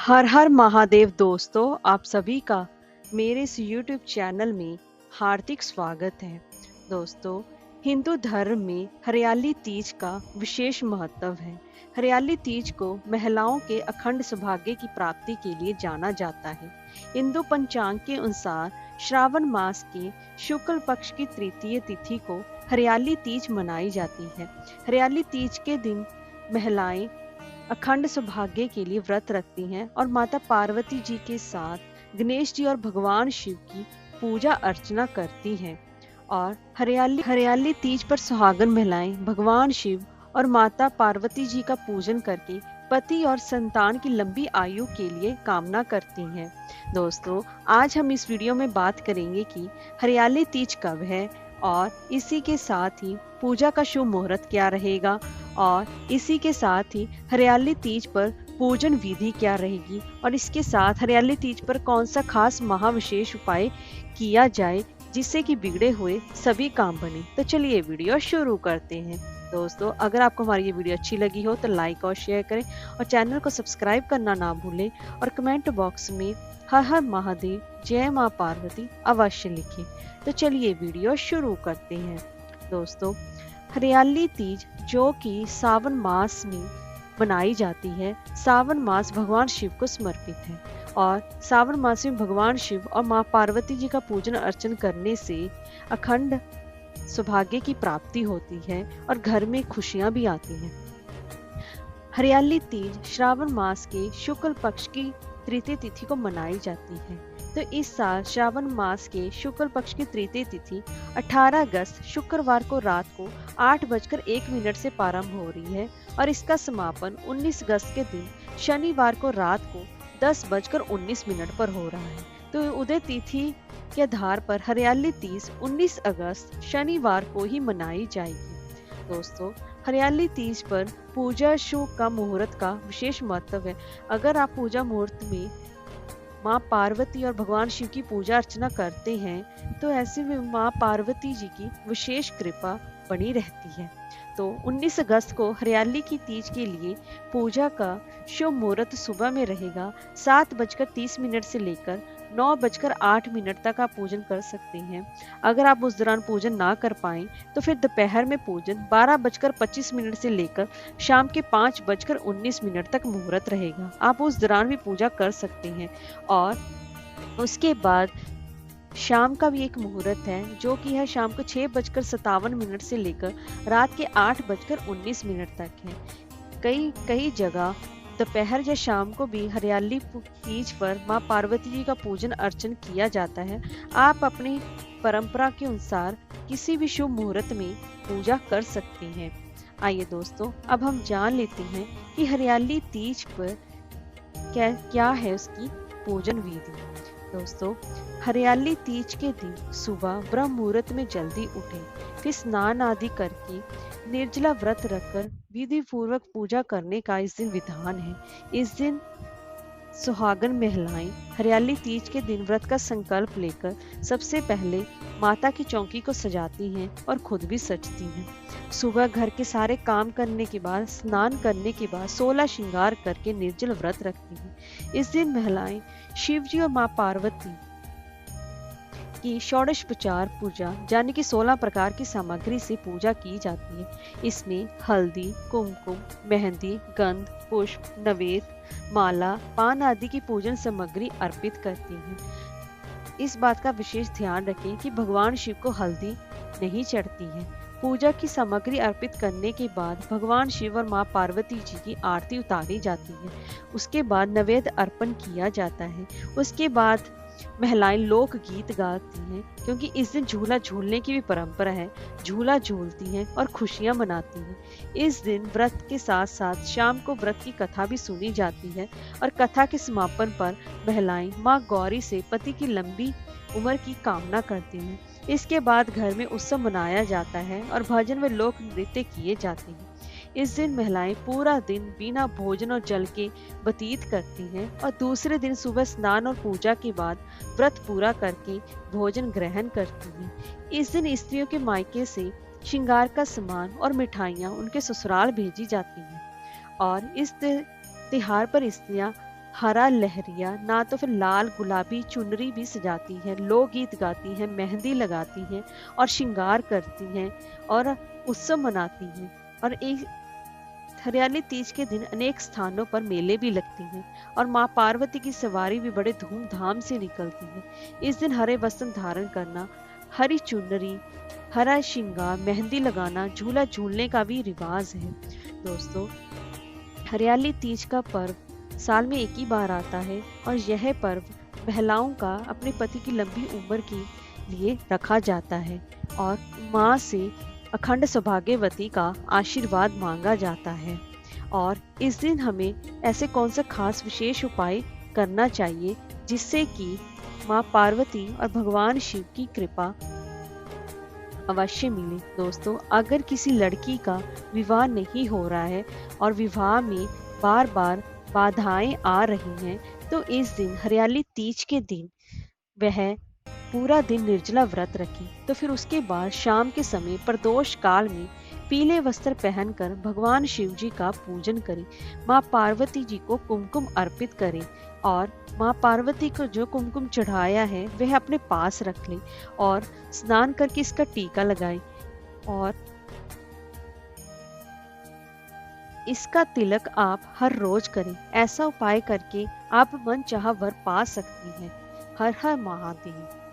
हर हर महादेव दोस्तों, आप सभी का मेरे इस YouTube चैनल में हार्दिक स्वागत है। दोस्तों, हिंदू धर्म में हरियाली तीज का विशेष महत्व है। हरियाली तीज को महिलाओं के अखंड सौभाग्य की प्राप्ति के लिए जाना जाता है। हिंदू पंचांग के अनुसार श्रावण मास के शुक्ल पक्ष की तृतीय तिथि को हरियाली तीज मनाई जाती है। हरियाली तीज के दिन महिलाएं अखंड सौभाग्य के लिए व्रत रखती हैं और माता पार्वती जी के साथ गणेश जी और भगवान शिव की पूजा अर्चना करती हैं। और हरियाली तीज पर सुहागन महिलाएं भगवान शिव और माता पार्वती जी का पूजन करके पति और संतान की लंबी आयु के लिए कामना करती हैं। दोस्तों, आज हम इस वीडियो में बात करेंगे कि हरियाली तीज कब है और इसी के साथ ही पूजा का शुभ मुहूर्त क्या रहेगा और इसी के साथ ही हरियाली तीज पर पूजन विधि क्या रहेगी और इसके साथ हरियाली तीज पर कौन सा खास महाविशेष उपाय किया जाए जिससे कि बिगड़े हुए सभी काम बने। तो चलिए वीडियो शुरू करते हैं। दोस्तों, अगर आपको हमारी ये वीडियो अच्छी लगी हो तो लाइक और शेयर करें और चैनल को सब्सक्राइब करना ना भूलें और कमेंट बॉक्स में हर हर महादेव, जय माँ पार्वती अवश्य लिखें। तो चलिए वीडियो शुरू करते हैं। दोस्तों, हरियाली तीज जो कि सावन मास में मनाई जाती है। सावन मास भगवान शिव को समर्पित है और सावन मास में भगवान शिव और माँ पार्वती जी का पूजन अर्चन करने से अखंड सौभाग्य की प्राप्ति होती है और घर में खुशियां भी आती हैं। हरियाली तीज श्रावण मास के शुक्ल पक्ष की तृतीय तिथि को मनाई जाती है। तो इस साल श्रावण मास के शुक्ल पक्ष की तृतीय तिथि 18 अगस्त शुक्रवार को रात को 8:01 से प्रारंभ हो रही है और इसका समापन 19 अगस्त के दिन शनिवार को रात को 10:19 पर हो रहा है। तो उदय तिथि के आधार पर हरियाली तीज 19 अगस्त शनिवार को ही मनाई जाएगी। दोस्तों, हरियाली तीज पर पूजा शुभ का मुहूर्त का विशेष महत्व है। अगर आप पूजा मुहूर्त में माँ पार्वती और भगवान शिव की पूजा अर्चना करते हैं तो ऐसे में माँ पार्वती जी की विशेष कृपा बनी रहती है। तो 19 अगस्त को हरियाली की तीज के लिए पूजा का शुभ मुहूर्त सुबह में रहेगा 7:30 से लेकर 9:08 तक आप पूजन कर सकते हैं। अगर आप उस दौरान पूजन ना कर पाए तो फिर दोपहर में पूजन 12:25 से लेकर शाम के 5:19 तक मुहूर्त रहेगा। आप उस दौरान भी पूजा कर सकते हैं। और उसके बाद शाम का भी एक मुहूर्त है जो कि है शाम को 6:57 से लेकर रात के 8:19 तक है। कई जगह दोपहर या शाम को भी हरियाली तीज पर माँ पार्वती जी का पूजन अर्चन किया जाता है। आप अपनी परंपरा के अनुसार किसी भी शुभ मुहूर्त में पूजा कर सकते हैं। आइए दोस्तों, अब हम जान लेते हैं कि हरियाली तीज पर क्या है उसकी पूजन विधि। दोस्तों, हरियाली तीज के दिन सुबह ब्रह्म मुहूर्त में जल्दी उठें, फिर स्नान आदि करके निर्जला व्रत रखकर विधि पूर्वक पूजा करने का इस दिन विधान है। इस दिन सुहागन महिलाएं हरियाली तीज के दिन व्रत का संकल्प लेकर सबसे पहले माता की चौकी को सजाती हैं और खुद भी सजती हैं। सुबह घर के सारे काम करने के बाद स्नान करने के बाद 16 श्रृंगार करके निर्जल व्रत रखती हैं। इस दिन महिलाएं शिव जी और माँ पार्वती की षोडशोपचार पूजा यानी कि 16 प्रकार की सामग्री से पूजा की जाती है। इसमें हल्दी, कुमकुम, मेहंदी, गंध, पुष्प, नवेद, माला, पान आदि की पूजन सामग्री अर्पित करती हैं। इस बात का विशेष ध्यान रखें कि भगवान शिव को हल्दी नहीं चढ़ती है। पूजा की सामग्री अर्पित करने के बाद भगवान शिव और माँ पार्वती जी की आरती उतारी जाती है। उसके बाद नैवेद्य अर्पण किया जाता है। उसके बाद महिलाएं लोक गीत गाती हैं क्योंकि इस दिन झूला झूलने की भी परंपरा है। झूला झूलती हैं और खुशियां मनाती हैं। इस दिन व्रत के साथ साथ शाम को व्रत की कथा भी सुनी जाती है और कथा के समापन पर महिलाएं माँ गौरी से पति की लंबी उम्र की कामना करती हैं। इसके बाद घर में उत्सव मनाया जाता है और भजन व लोक नृत्य किए जाते हैं। इस दिन महिलाएं पूरा दिन बिना भोजन और जल के व्यतीत करती हैं और दूसरे दिन सुबह स्नान और पूजा के बाद व्रत पूरा करके भोजन ग्रहण करती हैं। इस दिन स्त्रियों के मायके से श्रृंगार का सामान और मिठाइयाँ उनके ससुराल भेजी जाती हैं और इस त्योहार पर स्त्रियां हरा लहरिया ना तो फिर लाल गुलाबी चुनरी भी सजाती है, लोकगीत गाती है, मेहंदी लगाती है और श्रृंगार करती हैं और उत्सव मनाती हैं। और एक हरियाली तीज के दिन अनेक स्थानों पर मेले भी लगती हैं और माँ पार्वती की सवारी भी बड़े धूमधाम से निकलती है। इस दिन हरे वस्त्र धारण करना, हरी चुनरी, हरा श्रृंगार, मेहंदी लगाना, झूला झूलने का भी रिवाज है। दोस्तों, हरियाली तीज का पर्व साल में एक ही बार आता है और यह पर्व महिलाओं का अपने पति की लंबी उम्र के लिए रखा जाता है और माँ से अखंड सौभाग्यवती का आशीर्वाद मांगा जाता है। और इस दिन हमें ऐसे कौन सा खास विशेष उपाय करना चाहिए जिससे कि माँ पार्वती और भगवान शिव की कृपा अवश्य मिले। दोस्तों, अगर किसी लड़की का विवाह नहीं हो रहा है और विवाह में बार बार बाधाएं आ रही हैं, तो इस दिन हरियाली तीज के दिन वह पूरा दिन निर्जला व्रत रखी। तो फिर उसके बाद शाम के समय प्रदोष काल में पीले वस्त्र पहनकर भगवान शिव जी का पूजन करें, माँ पार्वती जी को कुमकुम अर्पित करें और माँ पार्वती को जो कुमकुम चढ़ाया है वह अपने पास रख लें और स्नान करके इसका टीका लगाएं और इसका तिलक आप हर रोज करें। ऐसा उपाय करके आप मन चाहा वर पा सकती हैं। हर हर महादेव।